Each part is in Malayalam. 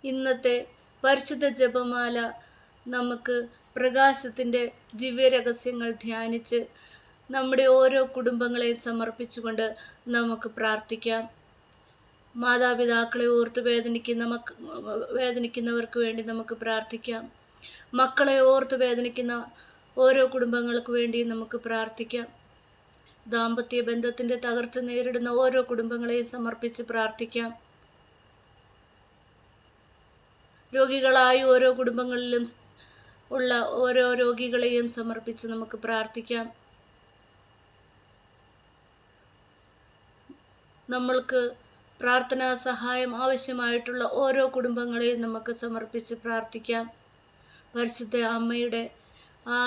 ഇന്നത്തെ പരിശുദ്ധ ജപമാല നമുക്ക് പ്രകാശത്തിൻ്റെ ദിവ്യരഹസ്യങ്ങൾ ധ്യാനിച്ച് നമ്മുടെ ഓരോ കുടുംബങ്ങളെ സമർപ്പിച്ചുകൊണ്ട് നമുക്ക് പ്രാർത്ഥിക്കാം. മാതാപിതാക്കളെ ഓർത്ത് വേദനിക്കുന്നവർക്ക് വേണ്ടി നമുക്ക് പ്രാർത്ഥിക്കാം. മക്കളെ ഓർത്ത് വേദനിക്കുന്ന ഓരോ കുടുംബങ്ങൾക്ക് വേണ്ടി നമുക്ക് പ്രാർത്ഥിക്കാം. ദാമ്പത്യ ബന്ധത്തിൻ്റെ തകർച്ച നേരിടുന്ന ഓരോ കുടുംബങ്ങളെയും സമർപ്പിച്ച് പ്രാർത്ഥിക്കാം. രോഗികളായ ഓരോ കുടുംബങ്ങളിലും ഉള്ള ഓരോ രോഗികളെയും സമർപ്പിച്ച് നമുക്ക് പ്രാർത്ഥിക്കാം. നമ്മൾക്ക് പ്രാർത്ഥനാ സഹായം ആവശ്യമായിട്ടുള്ള ഓരോ കുടുംബങ്ങളെയും നമുക്ക് സമർപ്പിച്ച് പ്രാർത്ഥിക്കാം. പരിശുദ്ധ അമ്മയുടെ ആ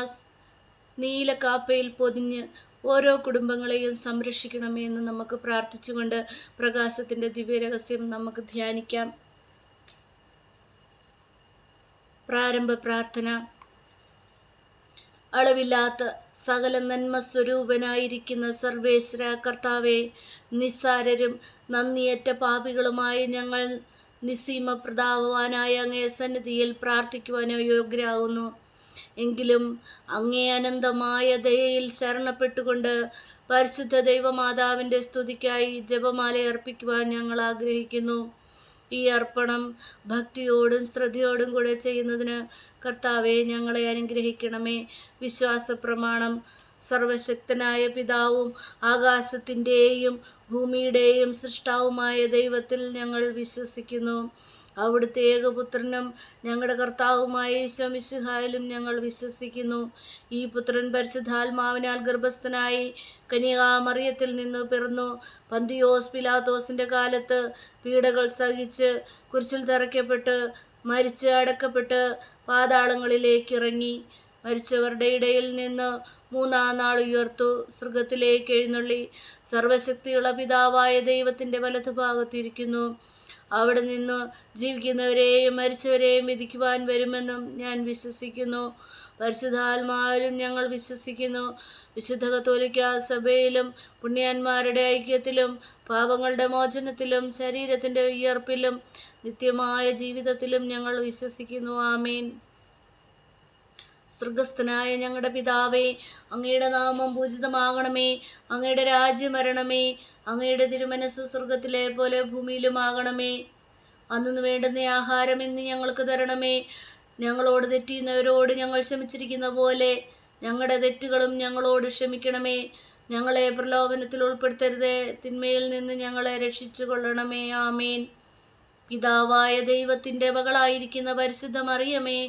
നീല കാപ്പയിൽ പൊതിഞ്ഞ് ഓരോ കുടുംബങ്ങളെയും സംരക്ഷിക്കണമേ എന്ന് നമുക്ക് പ്രാർത്ഥിച്ചുകൊണ്ട് പ്രകാശത്തിൻ്റെ ദിവ്യരഹസ്യം നമുക്ക് ധ്യാനിക്കാം. പ്രാരംഭ പ്രാർത്ഥന. അളവില്ലാത്ത സകല നന്മ സ്വരൂപനായിരിക്കുന്ന സർവേശ്വര കർത്താവെ, നിസ്സാരരും നന്ദിയറ്റ പാപികളുമായി ഞങ്ങൾ നിസ്സീമ പ്രതാപവാനായ അങ്ങേ സന്നിധിയിൽ പ്രാർത്ഥിക്കുവാനോ യോഗ്യരാകുന്നു. എങ്കിലും അങ്ങേ അനന്തമായ ദയയിൽ ശരണപ്പെട്ടുകൊണ്ട് പരിശുദ്ധ ദൈവമാതാവിൻ്റെ സ്തുതിക്കായി ജപമാല അർപ്പിക്കുവാൻ ഞങ്ങൾ ആഗ്രഹിക്കുന്നു. ഈ അർപ്പണം ഭക്തിയോടും ശ്രദ്ധയോടും കൂടെ ചെയ്യുന്നതിന് കർത്താവെ ഞങ്ങളെ അനുഗ്രഹിക്കണമേ. വിശ്വാസ പ്രമാണം. സർവശക്തനായ പിതാവും ആകാശത്തിൻ്റെയും ഭൂമിയുടെയും സൃഷ്ടാവുമായ ദൈവത്തിൽ ഞങ്ങൾ വിശ്വസിക്കുന്നു. അവിടുത്തെ ഏകപുത്രനും ഞങ്ങളുടെ കർത്താവുമായ ഈശോ മിശിഹായിലും ഞങ്ങൾ വിശ്വസിക്കുന്നു. ഈ പുത്രൻ പരിശുദ്ധാത്മാവിനാൽ ഗർഭസ്ഥനായി കന്യകാമറിയത്തിൽ നിന്ന് പിറന്നു, പന്തിയോസ് പിലാത്തോസിൻ്റെ കാലത്ത് പീഡകൾ സഹിച്ച് കുരിശിൽ തറയ്ക്കപ്പെട്ട് മരിച്ച് അടക്കപ്പെട്ട് പാതാളങ്ങളിലേക്ക് ഇറങ്ങി, മരിച്ചവരുടെ ഇടയിൽ നിന്ന് മൂന്നാം നാൾ ഉയർത്തു, സ്വർഗത്തിലേക്ക് എഴുന്നള്ളി സർവശക്തിയുള്ള പിതാവായ ദൈവത്തിൻ്റെ വലതുഭാഗത്തിരിക്കുന്നു. അവിടെ നിന്ന് ജീവിക്കുന്നവരെയും മരിച്ചവരെയും വിധിക്കുവാൻ വരുമെന്നും ഞാൻ വിശ്വസിക്കുന്നു. പരിശുദ്ധാത്മാവിലും ഞങ്ങൾ വിശ്വസിക്കുന്നു. വിശുദ്ധ കത്തോലിക്ക സഭയിലും പുണ്യന്മാരുടെ ഐക്യത്തിലും പാപങ്ങളുടെ മോചനത്തിലും ശരീരത്തിൻ്റെ ഉയർപ്പിലും നിത്യമായ ജീവിതത്തിലും ഞങ്ങൾ വിശ്വസിക്കുന്നു. ആമേൻ. സ്വർഗസ്ഥനായ ഞങ്ങളുടെ പിതാവേ, അങ്ങയുടെ നാമം പൂജിതമാകണമേ. അങ്ങയുടെ രാജ്യം വരണമേ. അങ്ങയുടെ തിരുമനസ് സ്വർഗത്തിലെ പോലെ ഭൂമിയിലുമാകണമേ. അന്നു വേണ്ടുന്ന ആഹാരം ഇന്ന് ഞങ്ങൾക്ക് തരണമേ. ഞങ്ങളോട് തെറ്റിയുന്നവരോട് ഞങ്ങൾ ക്ഷമിച്ചിരിക്കുന്ന പോലെ ഞങ്ങളുടെ തെറ്റുകളും ഞങ്ങളോട് ക്ഷമിക്കണമേ. ഞങ്ങളെ പ്രലോഭനത്തിൽ ഉൾപ്പെടുത്തരുതേ, തിന്മയിൽ നിന്ന് ഞങ്ങളെ രക്ഷിച്ചു കൊള്ളണമേ. ആമേൻ. പിതാവായ ദൈവത്തിൻ്റെ മകളായിരിക്കുന്ന പരിശുദ്ധ മറിയമേ,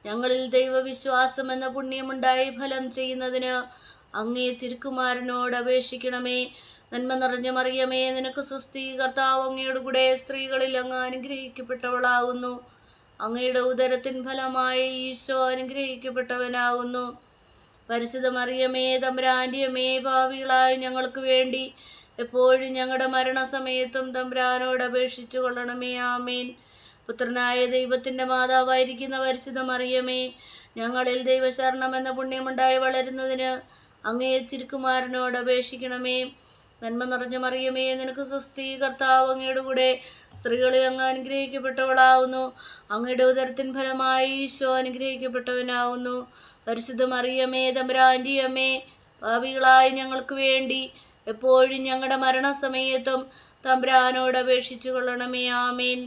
ഞങ്ങളിൽ ദൈവവിശ്വാസം എന്ന പുണ്യമുണ്ടായി ഫലം ചെയ്യുന്നതിന് അങ്ങേ തിരുക്കുമാരനോട് അപേക്ഷിക്കണമേ. നന്മ നിറഞ്ഞ മറിയമേ, നിനക്ക് സ്വസ്തി, കർത്താവ് അങ്ങയുടെ കൂടെ സ്ത്രീകളിൽ അങ്ങ് അനുഗ്രഹിക്കപ്പെട്ടവളാകുന്നു. അങ്ങയുടെ ഉദരത്തിൻ ഫലമായി ഈശോ അനുഗ്രഹിക്കപ്പെട്ടവനാകുന്നു. പരിശുദ്ധ മറിയമേ, തമ്പുരാൻ്റെ അമ്മേ, പാപികളായ ഞങ്ങൾക്ക് വേണ്ടി എപ്പോഴും ഞങ്ങളുടെ മരണസമയത്തും തമ്പുരാനോട് അപേക്ഷിച്ചു കൊള്ളണമേ. ആമേൻ. പുത്രനായ ദൈവത്തിൻ്റെ മാതാവായിരിക്കുന്ന പരിശുദ്ധ മറിയമേ, ഞങ്ങളിൽ ദൈവശരണം എന്ന പുണ്യമുണ്ടായി വളരുന്നതിന് അങ്ങേ തിരുക്കുമാരനോട് അപേക്ഷിക്കണമേ. നന്മ നിറഞ്ഞ മറിയമേ, നിനക്ക് സ്വസ്തി, കർത്താവ് അങ്ങയുടെ കൂടെ സ്ത്രീകളിൽ അങ്ങ് അനുഗ്രഹിക്കപ്പെട്ടവളാവുന്നു. അങ്ങയുടെ ഉദരത്തിൻ ഫലമായി ഈശോ അനുഗ്രഹിക്കപ്പെട്ടവനാവുന്നു. പരിശുദ്ധ മറിയമേ, തമ്പുരാൻ്റെ അമ്മേ, പാപികളായ ഞങ്ങൾക്ക് വേണ്ടി എപ്പോഴും ഞങ്ങളുടെ മരണസമയത്തും തമ്പുരാനോട് അപേക്ഷിച്ചു കൊള്ളണമേ. ആമേൻ.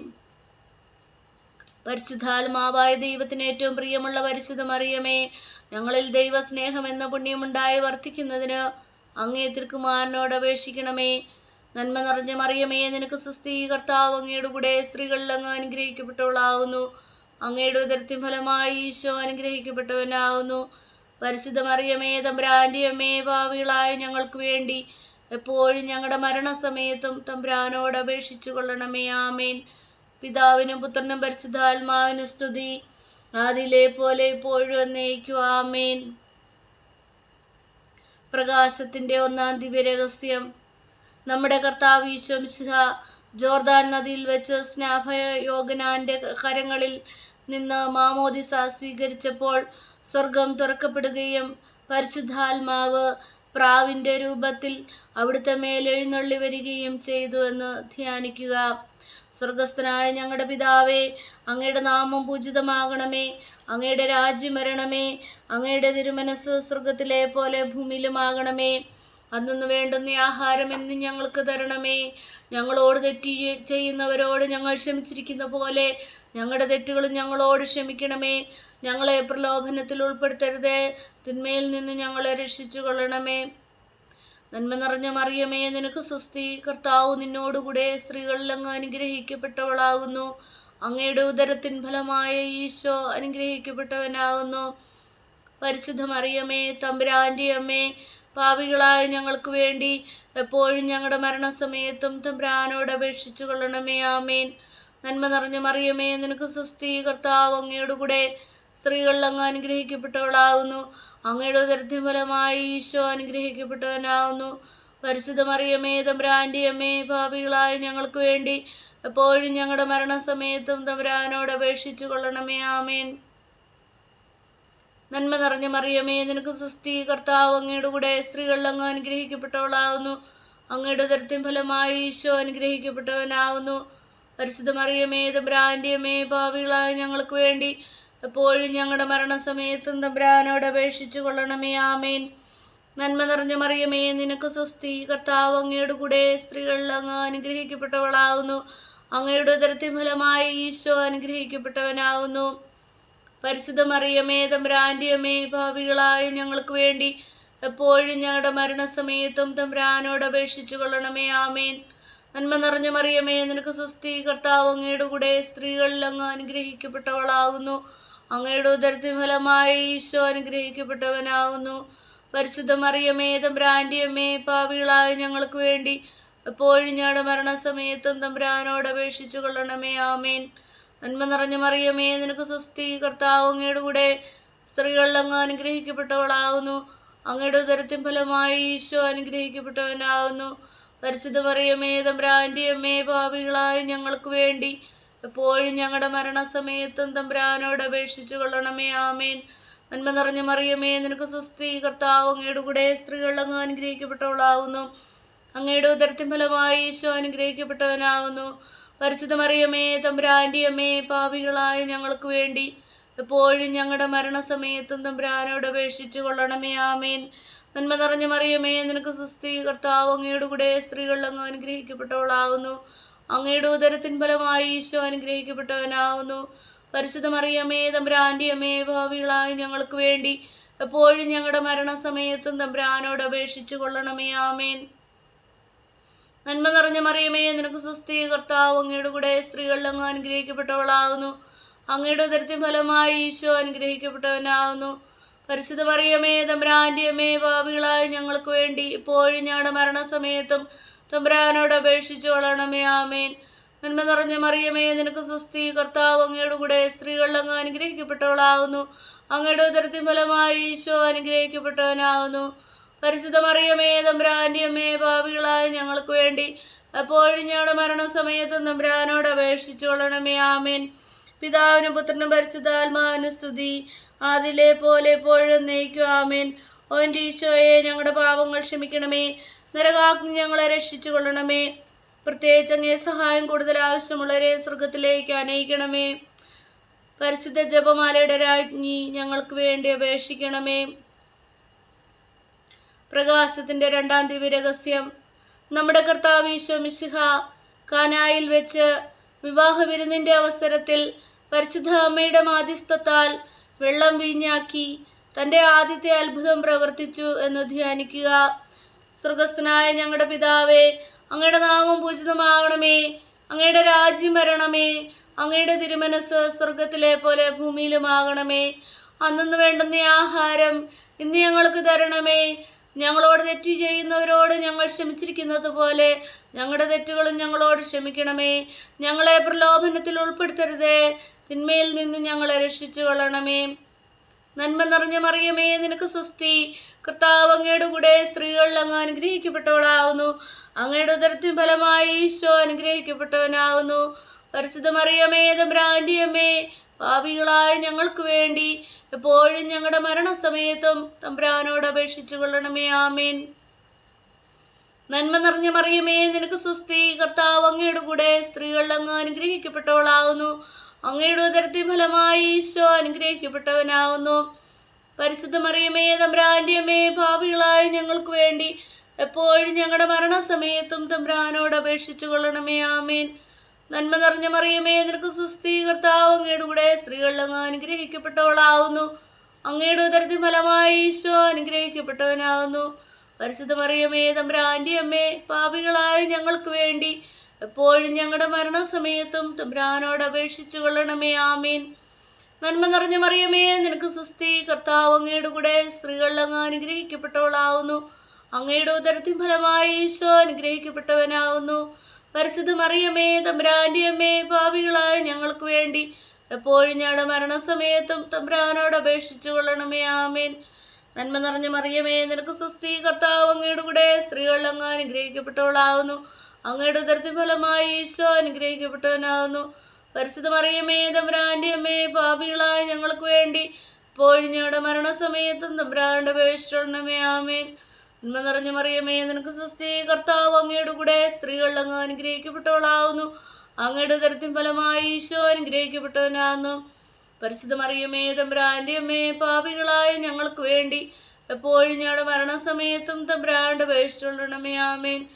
പരിശുദ്ധാത്മാവായ ദൈവത്തിന് ഏറ്റവും പ്രിയമുള്ള പരിശുദ്ധ മറിയമേ, ഞങ്ങളിൽ ദൈവസ്നേഹം എന്ന പുണ്യമുണ്ടായി വർദ്ധിക്കുന്നതിന് അങ്ങേ തിരുക്കുമാരനോട് അപേക്ഷിക്കണമേ. നന്മ നിറഞ്ഞ മറിയമേ, നിനക്ക് സ്വസ്തി, കർത്താവ് അങ്ങയുടെ കൂടെ സ്ത്രീകളിൽ അങ്ങ് അനുഗ്രഹിക്കപ്പെട്ടവളാവുന്നു. അങ്ങയുടെ ഉദരത്തിൻ ഫലമായി ഈശോ അനുഗ്രഹിക്കപ്പെട്ടവനാവുന്നു. പരിശുദ്ധ മറിയമേ, തമ്പുരാൻ്റെ അമ്മേ, പാപികളായ ഞങ്ങൾക്ക് വേണ്ടി എപ്പോഴും ഞങ്ങളുടെ മരണസമയത്തും തമ്പുരാനോട് അപേക്ഷിച്ചു കൊള്ളണമേ. ആമേൻ. പിതാവിനും പുത്രനും പരിശുദ്ധാത്മാവിനും സ്തുതി, ആദിയിലെ പോലെ ഇപ്പോഴും എന്നേക്കും. ആമേൻ. പ്രകാശത്തിൻ്റെ ഒന്നാം ദിവ്യരഹസ്യം. നമ്മുടെ കർത്താവ് ഈശോ മിശിഹാ ജോർദാൻ നദിയിൽ വെച്ച് സ്നാപയോഗ്യനാന്റെ കരങ്ങളിൽ നിന്ന് മാമോദിസ സ്വീകരിച്ചപ്പോൾ സ്വർഗം തുറക്കപ്പെടുകയും പരിശുദ്ധാത്മാവ് പ്രാവിൻ്റെ രൂപത്തിൽ അവിടുത്തെ മേൽ എഴുന്നള്ളി വരികയും ചെയ്തു എന്ന് ധ്യാനിക്കുക. സ്വർഗസ്ഥനായ ഞങ്ങളുടെ പിതാവേ, അങ്ങയുടെ നാമം പൂജിതമാകണമേ. അങ്ങയുടെ രാജ്യം വരണമേ. അങ്ങയുടെ തിരുമനസ് സ്വർഗത്തിലെ പോലെ ഭൂമിയിലുമാകണമേ. അന്നു വേണ്ടുന്ന ആഹാരം എന്നും ഞങ്ങൾക്ക് തരണമേ. ഞങ്ങളോട് തെറ്റ് ചെയ്യുന്നവരോട് ഞങ്ങൾ ക്ഷമിച്ചിരിക്കുന്ന പോലെ ഞങ്ങളുടെ തെറ്റുകളും ഞങ്ങളോട് ക്ഷമിക്കണമേ. ഞങ്ങളെ പ്രലോഭനത്തിൽ ഉൾപ്പെടുത്തരുതേ, തിന്മയിൽ നിന്ന് ഞങ്ങളെ രക്ഷിച്ചു കൊള്ളണമേ. നന്മ നിറഞ്ഞ മറിയമേ, നിനക്ക് സ്വസ്തി. കർത്താവ് നിന്നോടുകൂടെ സ്ത്രീകളിൽ അങ്ങ് അനുഗ്രഹിക്കപ്പെട്ടവളാകുന്നു. അങ്ങയുടെ ഉദരത്തിൻ ഫലമായ ഈശോ അനുഗ്രഹിക്കപ്പെട്ടവനാകുന്നു. പരിശുദ്ധ മറിയമേ, തമ്പുരാന്റെ അമ്മേ, പാപികളായ ഞങ്ങൾക്ക് വേണ്ടി എപ്പോഴും ഞങ്ങളുടെ മരണസമയത്തും തമ്പുരാനോട് അപേക്ഷിച്ചു കൊള്ളണമേ. ആമേൻ. നന്മ നിറഞ്ഞ മറിയമേ, നിനക്ക് സ്വസ്തി. കർത്താവ് അങ്ങയോടുകൂടെ സ്ത്രീകളിൽ അങ്ങ് അനുഗ്രഹിക്കപ്പെട്ടവളാകുന്നു. അങ്ങയുടെ ഉദരത്തിൻ ഫലമായി ഈശോ അനുഗ്രഹിക്കപ്പെട്ടവനാകുന്നു. പരിശുദ്ധ മറിയമേ, തമ്പുരാന്റെ അമ്മേ, പാപികളായ ഞങ്ങൾക്ക് വേണ്ടി എപ്പോഴും ഞങ്ങളുടെ മരണസമയത്തും തമ്പുരാനോട് അപേക്ഷിച്ചു കൊള്ളണമേ. ആമേൻ. നന്മ നിറഞ്ഞ മറിയമേ, നിനക്ക് സ്വസ്തി. കർത്താവ് അങ്ങയുടെ കൂടെ സ്ത്രീകളിൽ അങ്ങ് അനുഗ്രഹിക്കപ്പെട്ടവളാകുന്നു. അങ്ങയുടെ ഉദരത്തിൻ ഫലമായി ഈശോ അനുഗ്രഹിക്കപ്പെട്ടവനാകുന്നു. പരിശുദ്ധ മറിയമേ, തമ്പുരാന്റെ അമ്മേ, പാപികളായ ഞങ്ങൾക്ക് വേണ്ടി എപ്പോഴും ഞങ്ങളുടെ മരണസമയത്തും തമ്പുരാനോട് അപേക്ഷിച്ചു കൊള്ളണമേ. ആമേൻ. നന്മ നിറഞ്ഞ മറിയമേ, നിനക്ക് സ്വസ്തി. കർത്താവ് അങ്ങയുടെ കൂടെ സ്ത്രീകളിൽ അങ്ങ് അനുഗ്രഹിക്കപ്പെട്ടവളാകുന്നു. അങ്ങയുടെ ഉദരത്തിൻ ഫലമായി ഈശോ അനുഗ്രഹിക്കപ്പെട്ടവനാകുന്നു. പരിശുദ്ധ മറിയമേ, തമ്പുരാന്റെ അമ്മേ, പാപികളായ ഞങ്ങൾക്ക് വേണ്ടി എപ്പോഴും ഞങ്ങളുടെ മരണസമയത്തും തമ്പുരാനോട് അപേക്ഷിച്ചു കൊള്ളണമേ. ആമേൻ. നന്മ നിറഞ്ഞ മറിയമേ, നിനക്ക് സ്വസ്തി. കർത്താവ് അങ്ങയുടെ കൂടെ സ്ത്രീകളിൽ അങ്ങ് അനുഗ്രഹിക്കപ്പെട്ടവളാകുന്നു. അങ്ങയുടെ ഉദരത്തിൻ ഫലമായി ഈശോ അനുഗ്രഹിക്കപ്പെട്ടവനാകുന്നു. പരിശുദ്ധ മറിയമേ, തമ്പുരാന്റെ അമ്മേ, പാപികളായ ഞങ്ങൾക്ക് വേണ്ടി എപ്പോഴും ഞങ്ങളുടെ മരണസമയത്തും തമ്പുരാനോട് അപേക്ഷിച്ചു കൊള്ളണമേ. ആമേൻ. നന്മ നിറഞ്ഞ മറിയമേ, നിനക്ക് സ്വസ്തി. കർത്താവ് അങ്ങയുടെ കൂടെ സ്ത്രീകളിൽ അങ്ങ് അനുഗ്രഹിക്കപ്പെട്ടവളാകുന്നു. അങ്ങയുടെ ഉദരത്തിൻ ഫലമായി ഈശോ അനുഗ്രഹിക്കപ്പെട്ടവനാകുന്നു. പരിശുദ്ധ മറിയമേ, തമ്പുരാന്റെ അമ്മേ, പാപികളായ ഞങ്ങൾക്ക് വേണ്ടി എപ്പോഴും ഞങ്ങളുടെ മരണസമയത്തും തമ്പുരാനോട് അപേക്ഷിച്ചു കൊള്ളണമേ. ആമേൻ. നന്മ നിറഞ്ഞ മറിയമേ, നിനക്ക് സ്വസ്തി. കർത്താവ് അങ്ങയുടെ കൂടെ സ്ത്രീകളിൽ അങ്ങ് അനുഗ്രഹിക്കപ്പെട്ടവളാകുന്നു. അങ്ങയുടെ ഉദരത്തിൻ ഫലമായി ഈശോ അനുഗ്രഹിക്കപ്പെട്ടവനാകുന്നു. പരിശുദ്ധ മറിയമേ, തമ്പുരാന്റെ അമ്മേ, പാപികളായ ഞങ്ങൾക്ക് വേണ്ടി എപ്പോഴും ഞങ്ങളുടെ മരണസമയത്തും തമ്പുരാനോട് അപേക്ഷിച്ചു കൊള്ളണമേ. ആമേൻ. നന്മ നിറഞ്ഞ മറിയമേ, നിനക്ക് സ്വസ്തി. കർത്താവ് അങ്ങയുടെ കൂടെ സ്ത്രീകളിൽ അങ്ങ് അനുഗ്രഹിക്കപ്പെട്ടവളാകുന്നു. അങ്ങയുടെ ഉദരത്തിൻ ഫലമായി ഈശോ അനുഗ്രഹിക്കപ്പെട്ടവനാകുന്നു. പരിശുദ്ധ മറിയമേ, തമ്പുരാന്റെ അമ്മേ, പാപികളായ ഞങ്ങൾക്ക് വേണ്ടി എപ്പോഴും ഞങ്ങളുടെ മരണസമയത്തും തമ്പുരാനോട് അപേക്ഷിച്ചു കൊള്ളണമേ. ആമേൻ. നന്മ നിറഞ്ഞ മറിയമേ, നിനക്ക് സ്വസ്തി. കർത്താവ് അങ്ങയുടെ കൂടെ സ്ത്രീകളിൽ അങ്ങ് അനുഗ്രഹിക്കപ്പെട്ടവളാകുന്നു. അങ്ങയുടെ ഉദരത്തിൻ ഫലമായി ഈശോ അനുഗ്രഹിക്കപ്പെട്ടവനാകുന്നു. പരിശുദ്ധ മറിയമേ, തമ്പുരാന്റെ അമ്മേ, പാപികളായ ഞങ്ങൾക്ക് വേണ്ടി എപ്പോഴും ഞങ്ങളുടെ മരണസമയത്തും തമ്പുരാനോട് അപേക്ഷിച്ചു കൊള്ളണമേ. ആമേൻ. നന്മ നിറഞ്ഞ മറിയമേ, നിനക്ക് സ്വസ്തി. കർത്താവ് അങ്ങയുടെ കൂടെ സ്ത്രീകളിൽ അങ്ങ് അനുഗ്രഹിക്കപ്പെട്ടവളാകുന്നു. അങ്ങയുടെ ഉദരത്തിൻ ഫലമായി ഈശോ അനുഗ്രഹിക്കപ്പെട്ടവനാകുന്നു. പരിശുദ്ധ മറിയമേ, തമ്പുരാന്റെ അമ്മേ, പാപികളായ ഞങ്ങൾക്ക് വേണ്ടി എപ്പോഴും ഞങ്ങളുടെ മരണസമയത്തും തമ്പുരാനോട് അപേക്ഷിച്ചു കൊള്ളണമേ. ആമേൻ. പിതാവിനും പുത്രനും പരിശുദ്ധാത്മാവിനും സ്തുതി, ആദിലെ പോലെ എപ്പോഴും നയിക്കും. ആമേൻ. ഓ എൻ്റെ ഈശോയെ, ഞങ്ങളുടെ പാപങ്ങൾ ക്ഷമിക്കണമേ. നരകാഗ്നി ഞങ്ങളെ രക്ഷിച്ചു കൊള്ളണമേ. പ്രത്യേകിച്ച് അങ്ങേ സഹായം കൂടുതൽ ആവശ്യമുള്ളവരെ സ്വർഗത്തിലേക്ക് അനയിക്കണമേ. പരിശുദ്ധ ജപമാലയുടെ രാജ്ഞി ഞങ്ങൾക്ക് വേണ്ടി അപേക്ഷിക്കണമേ. പ്രകാശത്തിന്റെ രണ്ടാം ദിവ്യരഹസ്യം. നമ്മുടെ കർത്താവ് ഈശോ മിശിഹ കാനായിൽ വെച്ച് വിവാഹ വിരുന്നിന്റെ അവസരത്തിൽ പരിശുദ്ധ അമ്മയുടെ മാധ്യസ്ഥത്താൽ വെള്ളം വീഞ്ഞാക്കി തൻ്റെ ആദ്യത്തെ അത്ഭുതം പ്രവർത്തിച്ചു എന്ന് ധ്യാനിക്കുക. സ്വർഗസ്ഥനായ ഞങ്ങളുടെ പിതാവേ, അങ്ങയുടെ നാമം പൂജിതമാകണമേ. അങ്ങയുടെ രാജ്യം വരണമേ. അങ്ങയുടെ തിരുമനസ് സ്വർഗത്തിലെ പോലെ ഭൂമിയിലുമാകണമേ. അന്നു വേണ്ടുന്ന ആഹാരം ഇന്ന് ഞങ്ങൾക്ക് തരണമേ. ഞങ്ങളോട് തെറ്റ് ചെയ്യുന്നവരോട് ഞങ്ങൾ ക്ഷമിച്ചിരിക്കുന്നത് പോലെ ഞങ്ങളുടെ തെറ്റുകളും ഞങ്ങളോട് ക്ഷമിക്കണമേ. ഞങ്ങളെ പ്രലോഭനത്തിൽ ഉൾപ്പെടുത്തരുതേ, തിന്മയിൽ നിന്ന് ഞങ്ങളെ രക്ഷിച്ചു കൊള്ളണമേ. നന്മ നിറഞ്ഞ മറിയമേ, നിനക്ക് സ്വസ്തി. കർത്താവ് അങ്ങയുടെ കൂടെ സ്ത്രീകളിൽ അങ്ങ് അനുഗ്രഹിക്കപ്പെട്ടവളാകുന്നു. അങ്ങയുടെ ഉദരത്തിൻ ഫലമായി ഈശോ അനുഗ്രഹിക്കപ്പെട്ടവനാകുന്നു. പരിശുദ്ധ മറിയമേ, തമ്പുരാന്റെ അമ്മേ, പാപികളായ ഞങ്ങൾക്ക് വേണ്ടി എപ്പോഴും ഞങ്ങളുടെ മരണസമയത്തും തമ്പുരാനോട് അപേക്ഷിച്ചു കൊള്ളണമേ. ആമേൻ. നന്മ നിറഞ്ഞ മറിയമേ, നിനക്ക് സ്വസ്തി. കർത്താവ് അങ്ങയുടെ കൂടെ സ്ത്രീകളിൽ അങ്ങ് അനുഗ്രഹിക്കപ്പെട്ടവളാകുന്നു. അങ്ങയുടെ ഉദരത്തിൻ ഫലമായി ഈശോ അനുഗ്രഹിക്കപ്പെട്ടവനാകുന്നു. പരിശുദ്ധ മറിയമേ തമ്പുരാന്റെ അമ്മേ, പാപികളായ ഞങ്ങൾക്ക് വേണ്ടി എപ്പോഴും ഞങ്ങളുടെ മരണസമയത്തും തമ്പുരാനോട് അപേക്ഷിച്ചു കൊള്ളണമേ. ആമേൻ. നന്മ നിറഞ്ഞ മറിയമേ, നിനക്ക് സ്വസ്തി, കർത്താവ് അങ്ങയുടെ കൂടെ സ്ത്രീകളിൽ അങ്ങ് അനുഗ്രഹിക്കപ്പെട്ടവളാവുന്നു. അങ്ങയുടെ ഉദരത്തിൻ ഫലമായി ഈശോ അനുഗ്രഹിക്കപ്പെട്ടവനാകുന്നു. പരിശുദ്ധ മറിയമേ തമ്പുരാന്റെ അമ്മേ, പാപികളായ ഞങ്ങൾക്ക് വേണ്ടി എപ്പോഴും ഞങ്ങളുടെ മരണസമയത്തും തമ്പുരാനോട് അപേക്ഷിച്ചു കൊള്ളണമേ. ആമേൻ. നന്മ നിറഞ്ഞ മറിയമേ, നിനക്ക് സ്വസ്തി, കർത്താവ് അങ്ങയുടെ കൂടെ സ്ത്രീകളിൽ അങ്ങ് അനുഗ്രഹിക്കപ്പെട്ടവളാവുന്നു. അങ്ങയുടെ ഉദരത്തിൻ ഫലമായി ഈശോ അനുഗ്രഹിക്കപ്പെട്ടവനാകുന്നു. പരിശുദ്ധ മറിയമേ തമ്പുരാന്റെ അമ്മേ, പാപികളായ ഞങ്ങൾക്ക് വേണ്ടി എപ്പോഴും ഞങ്ങളുടെ മരണസമയത്തും തമ്പുരാനോട് അപേക്ഷിച്ചു കൊള്ളണമേ. ആമേൻ. നന്മ നിറഞ്ഞ മറിയമേ, നിനക്ക് സ്വസ്തി, കർത്താവ് അങ്ങയുടെ കൂടെ സ്ത്രീകളിൽ അങ്ങ് അനുഗ്രഹിക്കപ്പെട്ടവളാകുന്നു. അങ്ങയുടെ ഉദരത്തിൻ ഫലമായി ഈശോ അനുഗ്രഹിക്കപ്പെട്ടവനാകുന്നു. പരിശുദ്ധ മറിയമേ തമ്പുരാന്റെ അമ്മേ, പാപികളായ ഞങ്ങൾക്ക് വേണ്ടി എപ്പോഴും ഞങ്ങളുടെ മരണസമയത്തും തമ്പുരാനോട് അപേക്ഷിച്ചു കൊള്ളണമേ. ആമേൻ. നന്മ നിറഞ്ഞ മറിയമേ, നിനക്ക് സ്വസ്തി, കർത്താവ് അങ്ങയുടെ കൂടെ സ്ത്രീകളിൽ അങ്ങ് അനുഗ്രഹിക്കപ്പെട്ടവളാകുന്നു. അങ്ങയുടെ ഉദരത്തിൻ ഫലമായി ഈശോ അനുഗ്രഹിക്കപ്പെട്ടവനാകുന്നു. പരിശുദ്ധ മറിയമേ തമ്പുരാന്റെ അമ്മേ, പാപികളായ ഞങ്ങൾക്ക് വേണ്ടി എപ്പോഴും ഞങ്ങളുടെ മരണസമയത്തും തമ്പുരാനോട് അപേക്ഷിച്ചു കൊള്ളണമേ. ആമേൻ.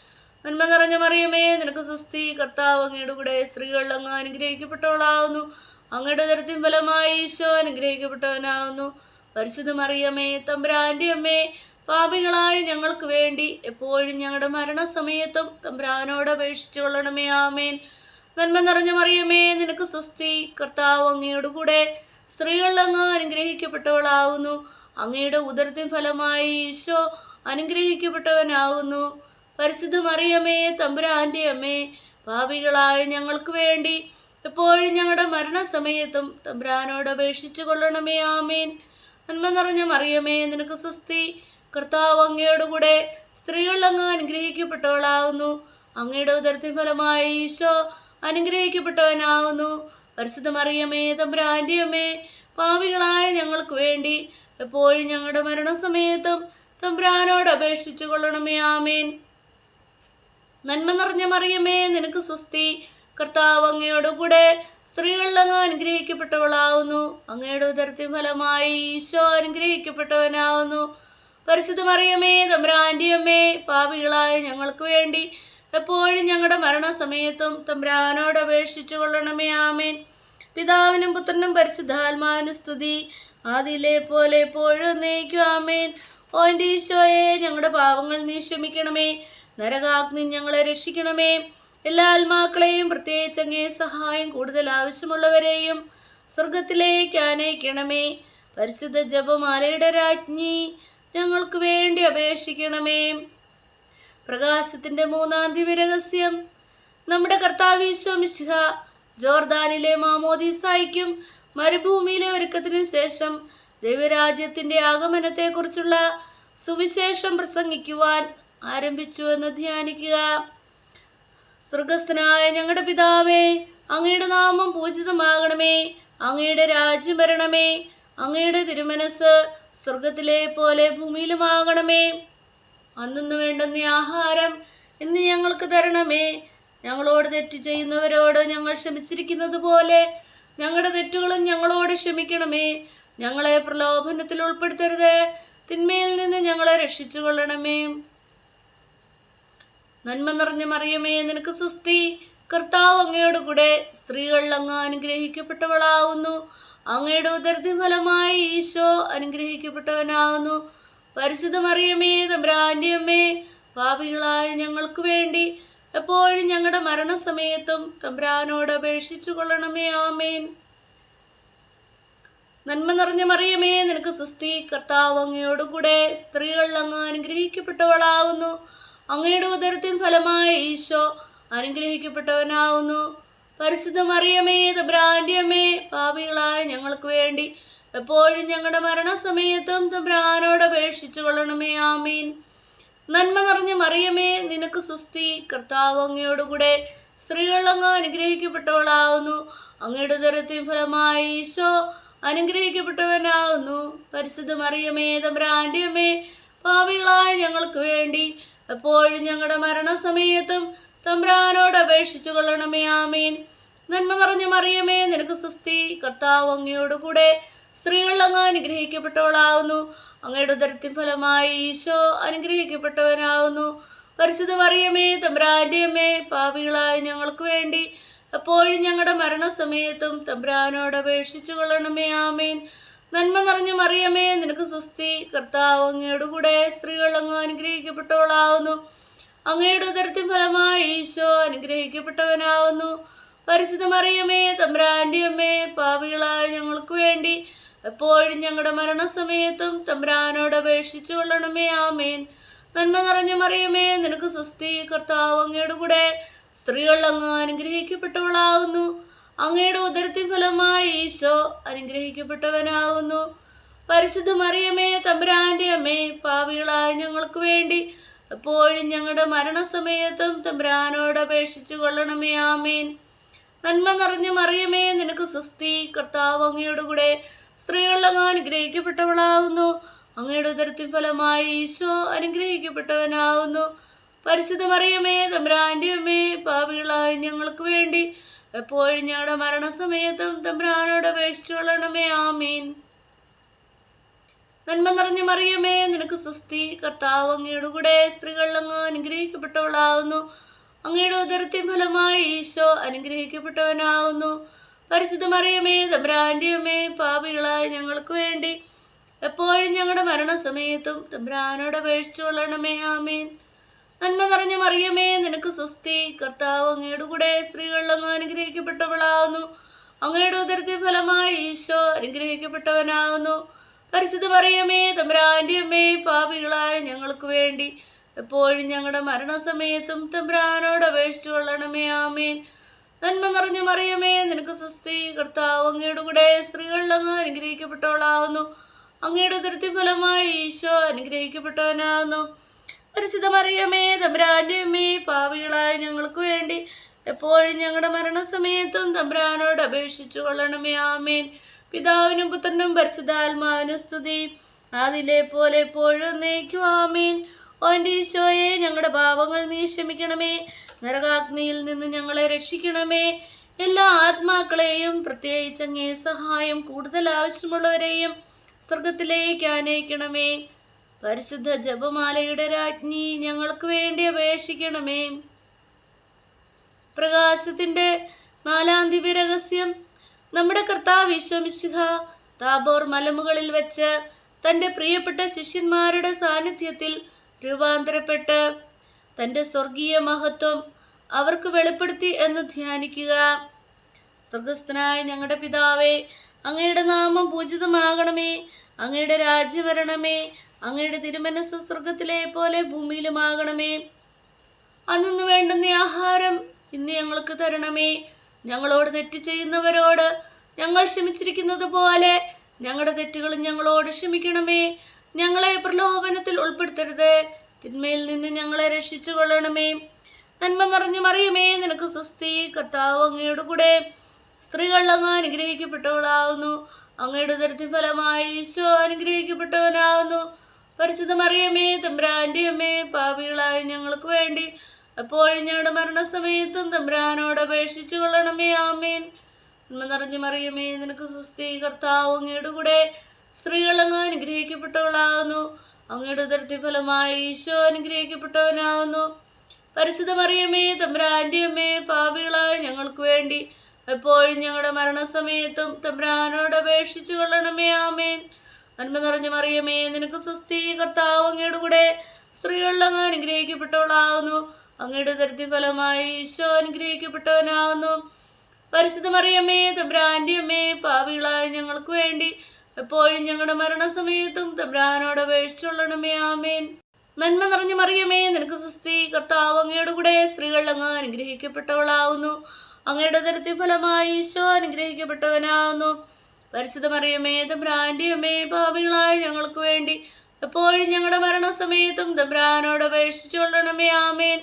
നന്മ നിറഞ്ഞ മറിയമേ, നിനക്ക് സ്വസ്തി, കർത്താവ് അങ്ങയുടെ കൂടെ സ്ത്രീകളിൽ അങ്ങ് അനുഗ്രഹിക്കപ്പെട്ടവളാകുന്നു. അങ്ങയുടെ ഉദരത്തിൻ ഫലമായി ഈശോ അനുഗ്രഹിക്കപ്പെട്ടവനാകുന്നു. പരിശുദ്ധ മറിയമേ തമ്പുരാന്റെ അമ്മേ, പാപികളായ ഞങ്ങൾക്ക് വേണ്ടി എപ്പോഴും ഞങ്ങളുടെ മരണസമയത്തും തമ്പുരാനോട് അപേക്ഷിച്ചു കൊള്ളണമേ. ആമേൻ. നന്മ നിറഞ്ഞ മറിയമേ, നിനക്ക് സ്വസ്തി, കർത്താവ് അങ്ങയുടെ കൂടെ സ്ത്രീകളിൽ അങ്ങ് അനുഗ്രഹിക്കപ്പെട്ടവളാകുന്നു. അങ്ങയുടെ ഉദരത്തിൻ ഫലമായി ഈശോ അനുഗ്രഹിക്കപ്പെട്ടവനാകുന്നു. പരിശുദ്ധ മറിയമേ തമ്പുരാന്റെ അമ്മേ, പാപികളായ ഞങ്ങൾക്ക് വേണ്ടി എപ്പോഴും ഞങ്ങളുടെ മരണസമയത്തും തമ്പുരാനോട് അപേക്ഷിച്ചു കൊള്ളണമേ. ആമേൻ. നന്മ നിറഞ്ഞ മറിയമേ, നിനക്ക് സ്വസ്തി, കർത്താവ് അങ്ങയുടെ കൂടെ സ്ത്രീകളിൽ അങ്ങ് അനുഗ്രഹിക്കപ്പെട്ടവളാകുന്നു. അങ്ങയുടെ ഉദരത്തിൻ ഫലമായി ഈശോ അനുഗ്രഹിക്കപ്പെട്ടവനാകുന്നു. പരിശുദ്ധ മറിയമേ തമ്പുരാന്റെ അമ്മേ, പാപികളായ ഞങ്ങൾക്ക് വേണ്ടി എപ്പോഴും ഞങ്ങളുടെ മരണസമയത്തും തമ്പുരാനോട് അപേക്ഷിച്ചു കൊള്ളണമേ. ആമേൻ. നന്മ നിറഞ്ഞ മറിയമേ, നിനക്ക് സ്വസ്തി, കർത്താവ് അങ്ങയുടെ കൂടെ സ്ത്രീകളിൽ അങ്ങ് അനുഗ്രഹിക്കപ്പെട്ടവളാകുന്നു. അങ്ങയുടെ ഉദരത്തിൻ ഫലമായി ഈശോ അനുഗ്രഹിക്കപ്പെട്ടവനാകുന്നു. പരിശുദ്ധ മറിയമേ തമ്പുരാന്റെ അമ്മേ, പാപികളായ ഞങ്ങൾക്ക് വേണ്ടി എപ്പോഴും ഞങ്ങളുടെ മരണസമയത്തും തമ്പുരാനോട് അപേക്ഷിച്ചു കൊള്ളണമേ. ആമേൻ. പിതാവിനും പുത്രനും പരിശുദ്ധാത്മാവിനും സ്തുതി, ആദിയിലെ പോലെ എപ്പോഴും എന്നേക്കും. ആമേൻ. ഓ എൻ്റെ ഈശോയെ, ഞങ്ങളുടെ പാവങ്ങൾ നീ ക്ഷമിക്കണമേ. നരകാഗ്നി ഞങ്ങളെ രക്ഷിക്കണമേ. എല്ലാ ആത്മാക്കളെയും, പ്രത്യേകിച്ച് അങ്ങേ സഹായം കൂടുതൽ ആവശ്യമുള്ളവരെയും സ്വർഗത്തിലേക്ക് ആനയിക്കണമേ. പരിശുദ്ധ ജപമാലയുടെ രാജ്ഞി, ഞങ്ങൾക്ക് വേണ്ടി അപേക്ഷിക്കണമേ. പ്രകാശത്തിന്റെ മൂന്നാം ദിവ്യരഹസ്യം. നമ്മുടെ കർത്താവ് ഈശോ മിശിഹ ജോർദാനിലെ മാമോദീസായ്ക്കും മരുഭൂമിയിലെ ഒരുക്കത്തിനു ശേഷം ദൈവരാജ്യത്തിന്റെ ആഗമനത്തെക്കുറിച്ചുള്ള സുവിശേഷം പ്രസംഗിക്കുവാൻ ആരംഭിച്ചു എന്ന് ധ്യാനിക്കുക. സ്വർഗസ്ഥനായ ഞങ്ങളുടെ പിതാവേ, അങ്ങയുടെ നാമം പൂജിതമാകണമേ. അങ്ങയുടെ രാജ്യം വരണമേ. അങ്ങയുടെ തിരുമനസ് സ്വർഗത്തിലെ പോലെ ഭൂമിയിലുമാകണമേ. അന്നു വേണ്ടുന്ന ആഹാരം ഇന്ന് ഞങ്ങൾക്ക് തരണമേ. ഞങ്ങളോട് തെറ്റ് ചെയ്യുന്നവരോട് ഞങ്ങൾ ക്ഷമിച്ചിരിക്കുന്നത് പോലെ ഞങ്ങളുടെ തെറ്റുകളും ഞങ്ങളോട് ക്ഷമിക്കണമേ. ഞങ്ങളെ പ്രലോഭനത്തിൽ ഉൾപ്പെടുത്തരുത്, തിന്മയിൽ നിന്ന് ഞങ്ങളെ രക്ഷിച്ചു കൊള്ളണമേ. നന്മ നിറഞ്ഞ മറിയമേ, നിനക്ക് സ്വസ്തി, കർത്താവ് അങ്ങയുടെ കൂടെ സ്ത്രീകളിൽ അങ്ങ് അനുഗ്രഹിക്കപ്പെട്ടവളാകുന്നു. അങ്ങയുടെ ഉദരത്തിൻ ഫലമായി ഈശോ അനുഗ്രഹിക്കപ്പെട്ടവനാകുന്നു. പരിശുദ്ധ മറിയമേ തമ്പുരാന്റെ അമ്മേ, പാപികളായ ഞങ്ങൾക്ക് വേണ്ടി എപ്പോഴും ഞങ്ങളുടെ മരണസമയത്തും തമ്പുരാനോട് അപേക്ഷിച്ചു കൊള്ളണമേ. ആമേൻ. നന്മ നിറഞ്ഞ മറിയമേ, നിനക്ക് സ്വസ്തി, കർത്താവ് അങ്ങയോട് കൂടെ സ്ത്രീകളിൽ അങ്ങ് അനുഗ്രഹിക്കപ്പെട്ടവളാകുന്നു. അങ്ങയുടെ ഉദരത്തിൻ ഫലമായി ഈശോ അനുഗ്രഹിക്കപ്പെട്ടവനാകുന്നു. പരിശുദ്ധ മറിയമേ തമ്പുരാന്റെ അമ്മേ, പാപികളായ ഞങ്ങൾക്ക് വേണ്ടി എപ്പോഴും ഞങ്ങളുടെ മരണസമയത്തും തമ്പുരാനോട് അപേക്ഷിച്ചു കൊള്ളണമേ. ആമീൻ. നന്മ നിറഞ്ഞ മറിയമേ, നിനക്ക് സ്വസ്തി, കർത്താവ് അങ്ങയോട് കൂടെ സ്ത്രീകളിൽ അങ്ങ് അനുഗ്രഹിക്കപ്പെട്ടവളാകുന്നു. അങ്ങയുടെ ഉദരത്തിൻ ഫലമായി ഈശോ അനുഗ്രഹിക്കപ്പെട്ടവനാകുന്നു. പരിശുദ്ധ മറിയമേ തമ്പുരാന്റെ അമ്മേ, പാപികളായ ഞങ്ങൾക്ക് വേണ്ടി എപ്പോഴും ഞങ്ങളുടെ മരണസമയത്തും തമ്പുരാനോട് അപേക്ഷിച്ചു കൊള്ളണമേ. ആമീൻ. നന്മ നിറഞ്ഞ മറിയമേ, നിനക്ക് സ്വസ്തി. കർത്താവ് അങ്ങയോട് കൂടെ സ്ത്രീകൾ അങ്ങ് അനുഗ്രഹിക്കപ്പെട്ടവളാവുന്നു. അങ്ങയുടെ ഉദരത്തിൻ ഫലമായി ഈശോ അനുഗ്രഹിക്കപ്പെട്ടവനാവുന്നു. പരിശുദ്ധ മറിയമേ, തമ്പുരാന്റെ അമ്മേ, പാപികളായ ഞങ്ങൾക്ക് വേണ്ടി എപ്പോഴും ഞങ്ങളുടെ മരണസമയത്തും തമ്പുരാനോട് അപേക്ഷിച്ചു കൊള്ളണമേ. ആമേൻ. നന്മ നിറഞ്ഞ മറിയമേ, നിനക്ക് സ്വസ്തി. കർത്താവ് അങ്ങയോട് കൂടെ സ്ത്രീകൾ അങ്ങ് അനുഗ്രഹിക്കപ്പെട്ടവളാവുന്നു. അങ്ങയുടെ ഉദരത്തിൻ ഫലമായി ഈശോ അനുഗ്രഹിക്കപ്പെട്ടവനാവുന്നു. പരിശുദ്ധ മറിയമേ, തമ്പുരാന്റെ അമ്മേ, പാപികളായ ഞങ്ങൾക്ക് വേണ്ടി എപ്പോഴും ഞങ്ങളുടെ മരണസമയത്തും തമ്പുരാനോട് അപേക്ഷിച്ചു കൊള്ളണമേ. ആമേൻ. നന്മ നിറഞ്ഞ മറിയമേ, നിനക്ക് സ്വസ്തി. കർത്താവ് അങ്ങയുടെ കൂടെ സ്ത്രീകൾ അങ്ങ് അനുഗ്രഹിക്കപ്പെട്ടവളാവുന്നു. അങ്ങയുടെ ഉദരത്തിൻ ഫലമായി ഈശോ അനുഗ്രഹിക്കപ്പെട്ടവനാവുന്നു. പരിശുദ്ധ മറിയമേ, തമ്പുരാന്റെ അമ്മേ, പാപികളായ ഞങ്ങൾക്ക് വേണ്ടി എപ്പോഴും ഞങ്ങളുടെ മരണസമയത്തും തമ്പുരാനോട് അപേക്ഷിച്ചു കൊള്ളണമേ. ആമേൻ. നന്മ നിറഞ്ഞ മറിയമേ, നിനക്ക് സ്വസ്തി. കർത്താവ് അങ്ങയുടെ കൂടെ സ്ത്രീകൾ അങ്ങ് അനുഗ്രഹിക്കപ്പെട്ടവളാവുന്നു. അങ്ങയുടെ ഉദരത്തിൻ ഫലമായി ഈശോ അനുഗ്രഹിക്കപ്പെട്ടവനാവുന്നു. പരിശുദ്ധ മറിയമേ, തമ്പുരാന്റെ അമ്മേ, പാപികളായ ഞങ്ങൾക്ക് വേണ്ടി എപ്പോഴും ഞങ്ങളുടെ മരണസമയത്തും തമ്പുരാനോട് അപേക്ഷിച്ചു കൊള്ളണമേ. ആമീൻ. നന്മ നിറഞ്ഞ മറിയമേ, നിനക്ക് സ്വസ്തി. കർത്താവ് അങ്ങയുടെ കൂടെ സ്ത്രീകൾ അങ്ങ് അനുഗ്രഹിക്കപ്പെട്ടവളാവുന്നു. അങ്ങയുടെ ഉദരത്തിൻ ഫലമായി ഈശോ അനുഗ്രഹിക്കപ്പെട്ടവനാവുന്നു. പരിശുദ്ധ മറിയമേ, തമ്പുരാന്റെ അമ്മേ, പാപികളായ ഞങ്ങൾക്ക് വേണ്ടി എപ്പോഴും ഞങ്ങളുടെ മരണസമയത്തും തമ്പുരാനോട് അപേക്ഷിച്ചു കൊള്ളണമേ. ആമീൻ. നന്മ നിറഞ്ഞ മറിയമേ, നിനക്ക് സ്വസ്തി. കർത്താവ് അങ്ങയുടെ കൂടെ സ്ത്രീകൾ അങ്ങ് അനുഗ്രഹിക്കപ്പെട്ടവളാവുന്നു. അങ്ങയുടെ ഉദരത്തിൻ ഫലമായി ഈശോ അനുഗ്രഹിക്കപ്പെട്ടവനാവുന്നു. പരിശുദ്ധ മറിയമേ, തമ്പുരാന്റെ അമ്മേ, പാപികളായ ഞങ്ങൾക്ക് വേണ്ടി എപ്പോഴും ഞങ്ങളുടെ മരണസമയത്തും തമ്പുരാനോട് അപേക്ഷിച്ചു കൊള്ളണമേ. ആമേൻ. നന്മ നിറഞ്ഞ മറിയമേ, നിനക്ക് സ്വസ്തി. കർത്താവ് അങ്ങയുടെ കൂടെ സ്ത്രീകൾ അങ്ങ് അനുഗ്രഹിക്കപ്പെട്ടവളാവുന്നു. അങ്ങയുടെ ഉദരത്തിൻ ഫലമായി ഈശോ അനുഗ്രഹിക്കപ്പെട്ടവനാവുന്നു. പരിശുദ്ധ മറിയമേ, തമ്പുരാന്റെ അമ്മേ, പാപികളായ ഞങ്ങൾക്ക് വേണ്ടി എപ്പോഴും ഞങ്ങളുടെ മരണസമയത്തും തമ്പുരാനോട് അപേക്ഷിച്ചു കൊള്ളണമേ. ആമേൻ. പിതാവിനും പുത്രനും പരിശുദ്ധാത്മാവിനും സ്തുതി. അതിലെ പോലെ എപ്പോഴും എന്നേക്കും. ആമേൻ. ഓ എൻ്റെ ഈശോയെ, ഞങ്ങളുടെ പാപങ്ങൾ നീ ക്ഷമിക്കണമേ. നരകാഗ്നിയിൽ നിന്ന് ഞങ്ങളെ രക്ഷിക്കണമേ. എല്ലാ ആത്മാക്കളെയും, പ്രത്യേകിച്ച് അങ്ങേ സഹായം കൂടുതൽ ആവശ്യമുള്ളവരെയും സ്വർഗത്തിലേക്ക് ആനയിക്കണമേ. പരിശുദ്ധ ജപമാലയുടെ രാജ്ഞി, ഞങ്ങൾക്ക് വേണ്ടി അപേക്ഷിക്കണമേ. പ്രകാശത്തിന്റെ 4-ാം ദിവ്യരഹസ്യം. നമ്മുടെ കർത്താവ് ഈശോ മിശിഹ താബോർ മലമുകളിൽ വെച്ച് തൻ്റെ പ്രിയപ്പെട്ട ശിഷ്യന്മാരുടെ സാന്നിധ്യത്തിൽ രൂപാന്തരപ്പെട്ട് തൻ്റെ സ്വർഗീയ മഹത്വം അവർക്ക് വെളിപ്പെടുത്തി എന്ന് ധ്യാനിക്കുക. സ്വർഗസ്ഥനായ ഞങ്ങളുടെ പിതാവേ, അങ്ങയുടെ നാമം പൂജിതമാകണമേ. അങ്ങയുടെ രാജ്യം വരണമേ. അങ്ങയുടെ തിരുമനസ്സ് സ്വർഗത്തിലെ പോലെ ഭൂമിയിലുമാകണമേ. അന്നു വേണ്ടുന്ന ആഹാരം ഇന്ന് ഞങ്ങൾക്ക് തരണമേ. ഞങ്ങളോട് തെറ്റ് ചെയ്യുന്നവരോട് ഞങ്ങൾ ക്ഷമിച്ചിരിക്കുന്നത് പോലെ ഞങ്ങളുടെ തെറ്റുകളും ഞങ്ങളോട് ക്ഷമിക്കണമേ. ഞങ്ങളെ പ്രലോഭനത്തിൽ ഉൾപ്പെടുത്തരുത്, തിന്മയിൽ നിന്ന് ഞങ്ങളെ രക്ഷിച്ചു കൊള്ളണമേ. നന്മ നിറഞ്ഞു മറിയമേ, നിനക്ക് സ്വസ്തി. കർത്താവ് അങ്ങയുടെ കൂടെ സ്ത്രീകൾ അങ്ങ് അനുഗ്രഹിക്കപ്പെട്ടവളാവുന്നു. അങ്ങയുടെ ഉദരത്തിൻ ഫലമായി ഈശോ അനുഗ്രഹിക്കപ്പെട്ടവനാവുന്നു. പരിശുദ്ധ മറിയമേ, തമ്പുരാന്റെ അമ്മേ, പാപികളായ ഞങ്ങൾക്ക് വേണ്ടി എപ്പോഴും ഞങ്ങളുടെ മരണസമയത്തും തമ്പുരാനോട് അപേക്ഷിച്ചു കൊള്ളണമേ. ആമേൻ. നന്മ നിറഞ്ഞു മറിയമേ, നിനക്ക് സ്വസ്തി. കർത്താവ് അങ്ങയുടെ കൂടെ സ്ത്രീകൾ അങ്ങ് അനുഗ്രഹിക്കപ്പെട്ടവളാവുന്നു. അങ്ങയുടെ ഉദരത്തിൻ ഫലമായി ഈശോ അനുഗ്രഹിക്കപ്പെട്ടവനാവുന്നു. പരിശുദ്ധ മറിയമേ, തമ്പുരാന്റെ അമ്മേ, പാപികളായ ഞങ്ങൾക്ക് വേണ്ടി എപ്പോഴും ഞങ്ങളുടെ മരണസമയത്തും തമ്പുരാനോട് അപേക്ഷിച്ചു കൊള്ളണമേ. ആമേൻ. നന്മ നിറഞ്ഞ മറിയമേ, നിനക്ക് സ്വസ്തി. കർത്താവ് അങ്ങയുടെ കൂടെ സ്ത്രീകൾ അങ്ങ് അനുഗ്രഹിക്കപ്പെട്ടവളാവുന്നു. അങ്ങയുടെ ഉദരത്തിൻ ഫലമായി ഈശോ അനുഗ്രഹിക്കപ്പെട്ടവനാവുന്നു. പരിശുദ്ധ മറിയമേ, തമ്പുരാന്റെ അമ്മേ, പാപികളായ ഞങ്ങൾക്ക് വേണ്ടി എപ്പോഴും ഞങ്ങളുടെ മരണസമയത്തും തമ്പുരാനോട് അപേക്ഷിച്ചു കൊള്ളണമേ. ആമേൻ. നന്മ നിറഞ്ഞ മറിയമേ, നിനക്ക് സ്വസ്തി. കർത്താവ് അങ്ങയുടെ കൂടെ സ്ത്രീകൾ അങ്ങ് അനുഗ്രഹിക്കപ്പെട്ടവളാവുന്നു. അങ്ങയുടെ ഉദരത്തിൻ ഫലമായി ഈശോ അനുഗ്രഹിക്കപ്പെട്ടവനാവുന്നു. പരിശുദ്ധ മറിയമേ, തമ്പുരാന്റെ അമ്മേ, പാപികളായ ഞങ്ങൾക്ക് വേണ്ടി എപ്പോഴും ഞങ്ങളുടെ മരണസമയത്തും തമ്പുരാനോട് അപേക്ഷിച്ചു കൊള്ളണമേ. ആമേൻ.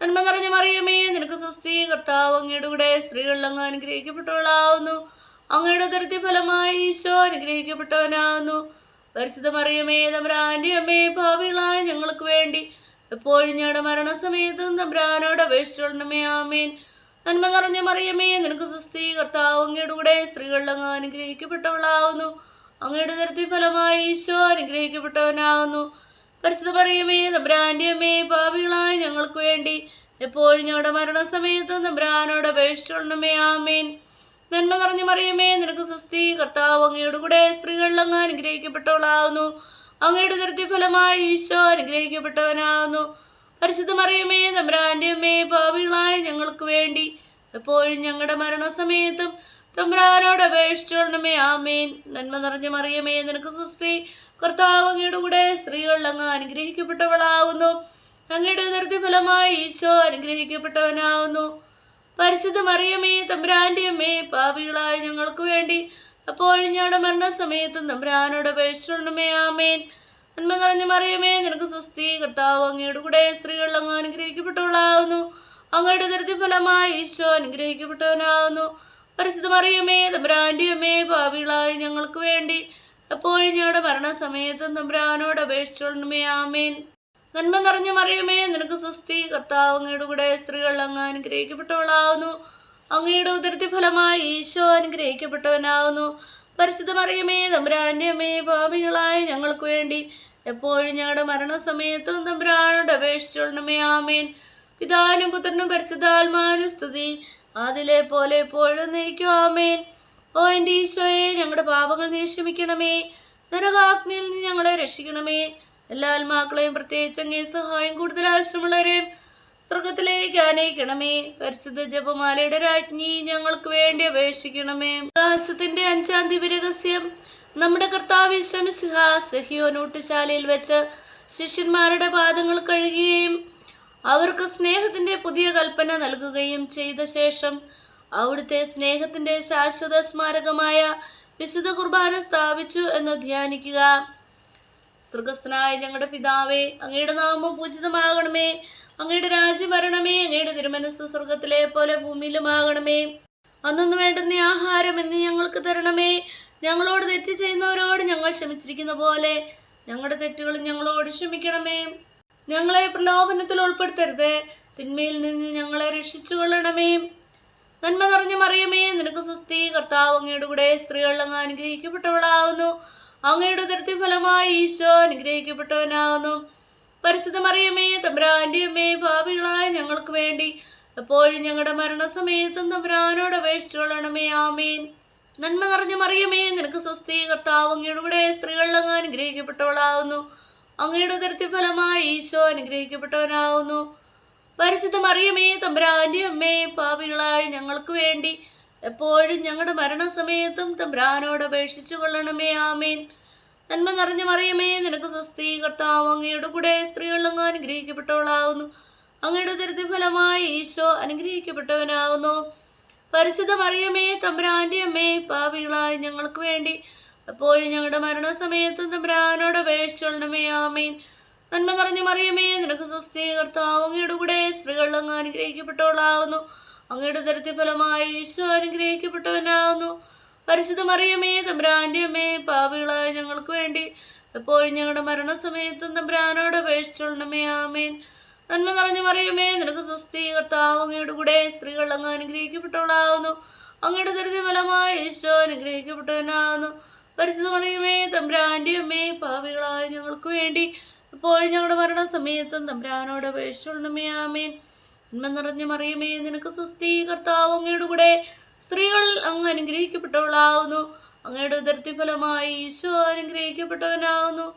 നന്മ നിറഞ്ഞ മറിയമേ, നിനക്ക് സ്വസ്തി. കർത്താവ് അങ്ങയുടെ കൂടെ സ്ത്രീകൾ അങ്ങ് അനുഗ്രഹിക്കപ്പെട്ടവളാവുന്നു. അങ്ങയുടെ ഉദരത്തിൻ ഫലമായി ഈശോ അനുഗ്രഹിക്കപ്പെട്ടവനാവുന്നു. പരിശുദ്ധ മറിയമേ, തമ്പുരാന്റെ അമ്മേ, പാപികളായ ഞങ്ങൾക്ക് വേണ്ടി എപ്പോഴും ഞങ്ങളുടെ മരണസമയത്തും തമ്പുരാനോട് അപേക്ഷിച്ചു കൊള്ളണമേ. ആമേൻ. നന്മ നിറഞ്ഞ മറിയമേ നിനക്ക് സ്വസ്തി, കർത്താവ് അങ്ങയുടെ കൂടെ സ്ത്രീകളിൽ അങ്ങ് അനുഗ്രഹിക്കപ്പെട്ടവളാവുന്നു. അങ്ങയുടെ ഉദരത്തിൻ ഫലമായി ഈശോ അനുഗ്രഹിക്കപ്പെട്ടവനാവുന്നു. പരിശുദ്ധ മറിയമേ തമ്പുരാന്റെ അമ്മേ, പാപികളായ ഞങ്ങൾക്ക് വേണ്ടി എപ്പോഴും ഞങ്ങളുടെ മരണസമയത്തും തമ്പുരാനോട് അപേക്ഷിച്ചുകൊള്ളണമേ. ആമേൻ. നന്മ നിറഞ്ഞ മറിയമേ നിനക്ക് സ്വസ്തി, കർത്താവ് അങ്ങയുടെ കൂടെ സ്ത്രീകളിൽ അങ്ങ് അനുഗ്രഹിക്കപ്പെട്ടവളാവുന്നു. അങ്ങയുടെ ഉദരത്തിൻ ഫലമായി ഈശോ അനുഗ്രഹിക്കപ്പെട്ടവനാവുന്നു. പരിശുദ്ധ മറിയമേ തമ്പുരാന്റെ അമ്മേ, പാപികളായ ഞങ്ങൾക്ക് വേണ്ടി എപ്പോഴും ഞങ്ങളുടെ മരണസമയത്തും തമ്പുരാനോട് അപേക്ഷിച്ചുകൊള്ളണമേ. ആമേൻ. നന്മ നിറഞ്ഞ മറിയമേ നിനക്ക് സ്വസ്തി, കർത്താവ് അങ്ങയുടെ കൂടെ സ്ത്രീകളിൽ അങ്ങ് അനുഗ്രഹിക്കപ്പെട്ടവളാവുന്നു. അങ്ങയുടെ ഉദരത്തിൻ ഫലമായി ഈശോ അനുഗ്രഹിക്കപ്പെട്ടവനാവുന്നു. പരിശുദ്ധ മറിയമേ തമ്പുരാന്റെ അമ്മേ, പാപികളായ ഞങ്ങൾക്ക് വേണ്ടി എപ്പോഴും ഞങ്ങളുടെ മരണസമയത്തും തമ്പുരാനോട് അപേക്ഷിച്ചുകൊള്ളണമേ. ആമേൻ. നന്മ നിറഞ്ഞ മറിയമേ നിനക്ക് സ്വസ്തി, കർത്താവ് അങ്ങയുടെ കൂടെ സ്ത്രീകളിൽ അങ്ങ് അനുഗ്രഹിക്കപ്പെട്ടവളാവുന്നു. അങ്ങയുടെ ഉദരത്തിൻ ഫലമായി ഈശോ അനുഗ്രഹിക്കപ്പെട്ടവനാവുന്നു. പരിശുദ്ധ മറിയമേ തമ്പുരാന്റെ അമ്മേ, പാപികളായ ഞങ്ങൾക്ക് വേണ്ടി എപ്പോഴും ഞങ്ങളുടെ മരണസമയത്തും തമ്പുരാനോട് അപേക്ഷിച്ചുകൊള്ളണമേ. ആമേൻ. നന്മ നിറഞ്ഞ മറിയമേ നിനക്ക് സ്വസ്തി, കർത്താവ് അങ്ങയുടെ കൂടെ സ്ത്രീകളിൽ അങ്ങ് അനുഗ്രഹിക്കപ്പെട്ടവളാവുന്നു. അങ്ങയുടെ ഉദരത്തിൻ ഫലമായി ഈശോ അനുഗ്രഹിക്കപ്പെട്ടവനാവുന്നു. പരിശുദ്ധ മറിയമേ തമ്പുരാന്റെ അമ്മേ, പാപികളായ ഞങ്ങൾക്ക് വേണ്ടി എപ്പോഴും ഞങ്ങളുടെ മരണസമയത്തും തമ്പുരാനോട് അപേക്ഷിച്ചുകൊള്ളണമേ. ആമേൻ. പിതാവിനും പുത്രനും പരിശുദ്ധാത്മാവിനും സ്തുതി, അതിലെ പോലെ എപ്പോഴും നയിക്കും. ആമേൻ. ഓ എൻ്റെ ഈശോയെ, ഞങ്ങളുടെ പാപങ്ങൾ നീ ക്ഷമിക്കണമേ. നരകാഗ്നിയിൽ നിന്ന് ഞങ്ങളെ രക്ഷിക്കണമേ. എല്ലാ ആത്മാക്കളെയും പ്രത്യേകിച്ച് അങ്ങേ സഹായം കൂടുതൽ ആവശ്യമുള്ളവരെയും സ്വർഗത്തിലേക്ക് ആനയിക്കണമേ. പരിശുദ്ധ ജപമാലയുടെ രാജ്ഞി ഞങ്ങൾക്ക് വേണ്ടി അപേക്ഷിക്കണമേ. പ്രകാശത്തിന്റെ 5-ാം ദിവ്യരഹസ്യം. നമ്മുടെ കർത്താവ് ഈശോ മിശിഹ സഹിയോൻ ഊട്ടുശാലയിൽ വെച്ച് ശിഷ്യന്മാരുടെ പാദങ്ങൾ കഴുകുകയും അവർക്ക് സ്നേഹത്തിന്റെ പുതിയ കൽപ്പന നൽകുകയും ചെയ്ത ശേഷം അവിടുത്തെ സ്നേഹത്തിന്റെ ശാശ്വത സ്മാരകമായ വിശുദ്ധ കുർബാന സ്ഥാപിച്ചു എന്ന് ധ്യാനിക്കുക. സ്വർഗസ്ഥനായ ഞങ്ങളുടെ പിതാവേ, അങ്ങയുടെ നാമം പൂജിതമാകണമേ. അങ്ങയുടെ രാജ്യം വരണമേ. അങ്ങയുടെ തിരുമനസ്സ് സ്വർഗത്തിലെ പോലെ ഭൂമിയിലുമാകണമേ. അന്നു വേണ്ടുന്ന ആഹാരം ഇന്ന് ഞങ്ങൾക്ക് തരണമേ. ഞങ്ങളോട് തെറ്റ് ചെയ്യുന്നവരോട് ഞങ്ങൾ ക്ഷമിച്ചിരിക്കുന്ന പോലെ ഞങ്ങളുടെ തെറ്റുകൾ ഞങ്ങളോട് ക്ഷമിക്കണമേ. ഞങ്ങളെ പ്രലോഭനത്തിൽ ഉൾപ്പെടുത്തരുത്, തിന്മയിൽ നിന്ന് ഞങ്ങളെ രക്ഷിച്ചുകൊള്ളണമേ. നന്മ നിറഞ്ഞ മറിയമേ നിനക്ക് സ്വസ്തി, കർത്താവ് അങ്ങയുടെ കൂടെ സ്ത്രീകളിൽ അങ്ങ് അനുഗ്രഹിക്കപ്പെട്ടവളാവുന്നു. അങ്ങയുടെ ഉദരത്തിൻ ഫലമായി ഈശോ അനുഗ്രഹിക്കപ്പെട്ടവനാവുന്നു. പരിശുദ്ധ മറിയമേ തമ്പുരാന്റെ അമ്മേ, പാപികളായ ഞങ്ങൾക്ക് വേണ്ടി എപ്പോഴും ഞങ്ങളുടെ മരണസമയത്തും തമ്പുരാനോട് അപേക്ഷിച്ചുകൊള്ളണമേ. ആമേൻ. നന്മ നിറഞ്ഞ മറിയമേ നിനക്ക് സ്വസ്തി, കർത്താവ് അങ്ങയുടെ കൂടെ സ്ത്രീകളിൽ അങ്ങ് അനുഗ്രഹിക്കപ്പെട്ടവളാവുന്നു. അങ്ങയുടെ ഉദരത്തിൻ ഫലമായി ഈശോ അനുഗ്രഹിക്കപ്പെട്ടവനാവുന്നു. പരിശുദ്ധ മറിയമേ തമ്പുരാന്റെ അമ്മേ, പാപികളായ ഞങ്ങൾക്ക് വേണ്ടി എപ്പോഴും ഞങ്ങളുടെ മരണസമയത്തും തമ്പുരാനോട് അപേക്ഷിച്ചു കൊള്ളണമേ. ആമേൻ. നന്മ നിറഞ്ഞ മറിയമേ നിനക്ക് സ്വസ്തി, കർത്താവ് അങ്ങയുടെ കൂടെ സ്ത്രീകളിൽ അങ്ങ് അനുഗ്രഹിക്കപ്പെട്ടവളാവുന്നു. അങ്ങയുടെ ഉദരത്തിൻ ഫലമായി ഈശോ അനുഗ്രഹിക്കപ്പെട്ടവനാവുന്നു. പരിശുദ്ധ മറിയമേ തമ്പുരാന്റെ അമ്മേ, പാപികളായ ഞങ്ങൾക്ക് വേണ്ടി എപ്പോഴും ഞങ്ങളുടെ മരണസമയത്തും തമ്പുരാനോട് അപേക്ഷിച്ചു കൊള്ളണമേ. ആമേൻ. നന്മ നിറഞ്ഞ മറിയമേ നിനക്ക് സ്വസ്തി, കർത്താവ് അങ്ങയുടെ കൂടെ സ്ത്രീകളിൽ അങ്ങ് അനുഗ്രഹിക്കപ്പെട്ടവളാവുന്നു. അങ്ങയുടെ ഉദരത്തിൻ ഫലമായി ഈശോ അനുഗ്രഹിക്കപ്പെട്ടവനാവുന്നു. പരിശുദ്ധ മറിയമേ തമ്പുരാന്റെ അമ്മേ, പാപികളായ ഞങ്ങൾക്ക് വേണ്ടി എപ്പോഴും ഞങ്ങളുടെ മരണസമയത്തും തമ്പുരാനോട് അപേക്ഷിച്ചുകൊള്ളണമേ. ആമേൻ. നന്മ നിറഞ്ഞ മറിയമേ നിനക്ക് സ്വസ്തി, കർത്താവ് അങ്ങയുടെ കൂടെ സ്ത്രീകളിൽ അങ്ങ് അനുഗ്രഹിക്കപ്പെട്ടവളാവുന്നു. അങ്ങയുടെ ഉദരത്തിൻ ഫലമായി ഈശോ അനുഗ്രഹിക്കപ്പെട്ടവനാവുന്നു. പരിശുദ്ധ മറിയമേ തമ്പുരാന്റെ അമ്മേ, പാപികളായ ഞങ്ങൾക്ക് വേണ്ടി എപ്പോഴും ഞങ്ങളുടെ മരണസമയത്തും തമ്പുരാനോട് അപേക്ഷിച്ചുകൊള്ളണമേ. ആമേൻ. നന്മ നിറഞ്ഞ മറിയമേ നിനക്ക് സ്വസ്തി, കർത്താവ് അങ്ങയുടെ കൂടെ സ്ത്രീകൾ അങ്ങ് അനുഗ്രഹിക്കപ്പെട്ടവളാവുന്നു. അങ്ങയുടെ ഉദരത്തിൻ ഫലമായി ഈശോ അനുഗ്രഹിക്കപ്പെട്ടവനാവുന്നു.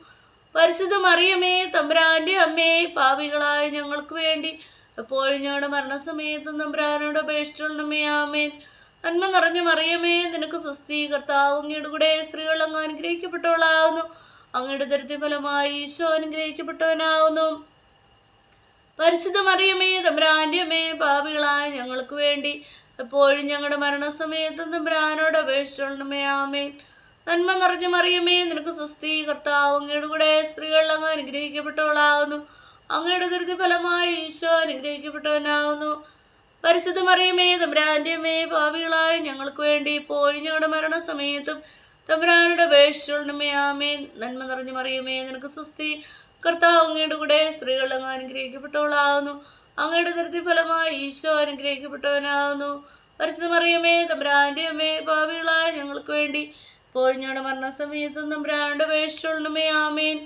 പരിശുദ്ധ മറിയമേ തമ്പുരാന്റെ അമ്മേ, പാപികളായ ഞങ്ങൾക്ക് വേണ്ടി എപ്പോഴും ഞങ്ങളുടെ മരണസമയത്തും തമ്പുരാനോട് അപേക്ഷിച്ചുകൊള്ളണമേ. ആമേൻ. നന്മ നിറഞ്ഞ മറിയമേ നിനക്ക് സ്വസ്തി, കർത്താവ് അങ്ങയുടെ കൂടെ സ്ത്രീകൾ അങ്ങ് അനുഗ്രഹിക്കപ്പെട്ടവളാവുന്നു. അങ്ങയുടെ ഉദരത്തിൻ ഫലമായി ഈശോ അനുഗ്രഹിക്കപ്പെട്ടവനാവുന്നു. പരിശുദ്ധ മറിയമേ തമ്പുരാന്റെ അമ്മേ, പാപികളായ ഞങ്ങൾക്ക് വേണ്ടി എപ്പോഴും ഞങ്ങളുടെ മരണസമയത്തും തമ്പുരാനോട് അപേക്ഷിച്ചുകൊള്ളണമേ. ആമേൻ. നന്മ നിറഞ്ഞ മറിയമേ നിനക്ക് സ്വസ്തി, കർത്താവ് അങ്ങയുടെ കൂടെ സ്ത്രീകൾ അങ്ങ് അനുഗ്രഹിക്കപ്പെട്ടവളാവുന്നു. അങ്ങയുടെ ഉദരത്തിൻ ഫലമായി ഈശോ അനുഗ്രഹിക്കപ്പെട്ടവനാവുന്നു. പരിശുദ്ധ മറിയമേ തമ്പുരാന്റെ അമ്മേ, പാപികളായ ഞങ്ങൾക്ക് വേണ്ടി എപ്പോഴും ഞങ്ങളുടെ മരണസമയത്തും തമ്പുരാനോട് അപേക്ഷിച്ചുകൊള്ളണമേ. ആമേൻ. നന്മ നിറഞ്ഞ മറിയമേ നിനക്ക് സ്വസ്തി, കർത്താവ് അങ്ങയുടെ കൂടെ സ്ത്രീകൾ അങ്ങ് അനുഗ്രഹിക്കപ്പെട്ടവളാവുന്നു. അങ്ങയുടെ ദൃതി ഫലമായി ഈശോ അനുഗ്രഹിക്കപ്പെട്ടവനാകുന്നു. പരിശുദ്ധ മറിയമേ തമ്പുരാന്റെ അമ്മേ, പാപികളായ ഞങ്ങൾക്ക് വേണ്ടി ഇപ്പോൾ ഞങ്ങളുടെ മരണസമയത്തും തമ്പുരാന്റെ അപേക്ഷിച്ചുകൊള്ളണമേ. ആമേൻ.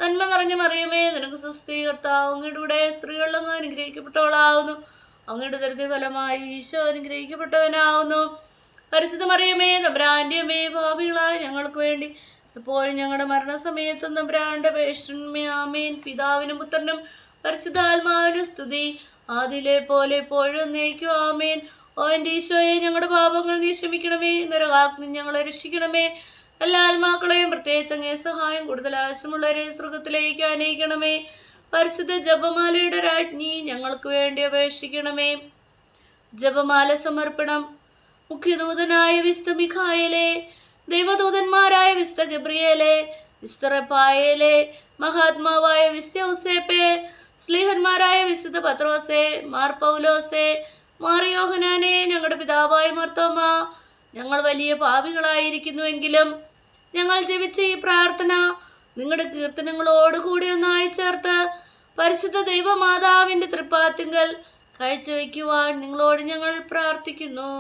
നന്മ നിറഞ്ഞ മറിയമേ, നിനക്ക് സ്വസ്തി, കർത്താവ് അങ്ങയുടെ കൂടെ സ്ത്രീകളിൽ അങ്ങ് അനുഗ്രഹിക്കപ്പെട്ടവളാകുന്നു. അങ്ങയുടെ ദൃതി ഫലമായി ഈശോ അനുഗ്രഹിക്കപ്പെട്ടവനാകുന്നു. പരിശുദ്ധ മറിയമേ തമ്പുരാന്റെ അമ്മേ, പാപികളായ ഞങ്ങൾക്ക് വേണ്ടി ഇപ്പോൾ ഞങ്ങളുടെ മരണസമയത്തും തമ്പുരാന്റെ അപേക്ഷിച്ചുകൊള്ളണമേ. ആമേൻ. പിതാവിനും പുത്രനും പരിശുദ്ധാത്മാവിനും സ്തുതി, ആദിയിലെ പോലെ എപ്പോഴും എന്നേക്കും. ആമേൻ. ഓ എൻ്റെ ഈശോയെ, ഞങ്ങളുടെ പാപങ്ങൾ നീ ക്ഷമിക്കണമേ, നരകാഗ്നി ഞങ്ങളെ രക്ഷിക്കണമേ. എല്ലാ ആത്മാക്കളെയും പ്രത്യേകിച്ച് അങ്ങേ സഹായം കൂടുതൽ ആവശ്യമുള്ളവരെ സ്വർഗത്തിലേക്ക് അനയിക്കണമേ. പരിശുദ്ധ ജപമാലയുടെ രാജ്ഞി ഞങ്ങൾക്ക് വേണ്ടി അപേക്ഷിക്കണമേ. ജപമാല സമർപ്പണം. മുഖ്യദൂതനായ വിശുദ്ധ മിഖായേലേ, ദൈവദൂതന്മാരായ വിശുദ്ധ ഗബ്രിയേലേ, വിശുദ്ധ റഫായേലേ, മഹാത്മാവായ വിശുദ്ധ ഔസേപ്പേ, സ്ലീഹന്മാരായ വിശുദ്ധ പത്രോസേ, മാർ പൗലോസേ, മാർ യോഹന്നാനേ, ഞങ്ങളുടെ പിതാവായ മാർത്തോമ, ഞങ്ങൾ വലിയ പാപികളായിരിക്കുന്നുവെങ്കിലും ഞങ്ങൾ ജപിച്ച ഈ പ്രാർത്ഥന നിങ്ങളുടെ കീർത്തനങ്ങളോടുകൂടി ഒന്നായി ചേർത്ത് പരിശുദ്ധ ദൈവമാതാവിൻ്റെ തൃപ്പാത്തിങ്കൽ കാഴ്ചവെക്കുവാൻ നിങ്ങളോട് ഞങ്ങൾ പ്രാർത്ഥിക്കുന്നു.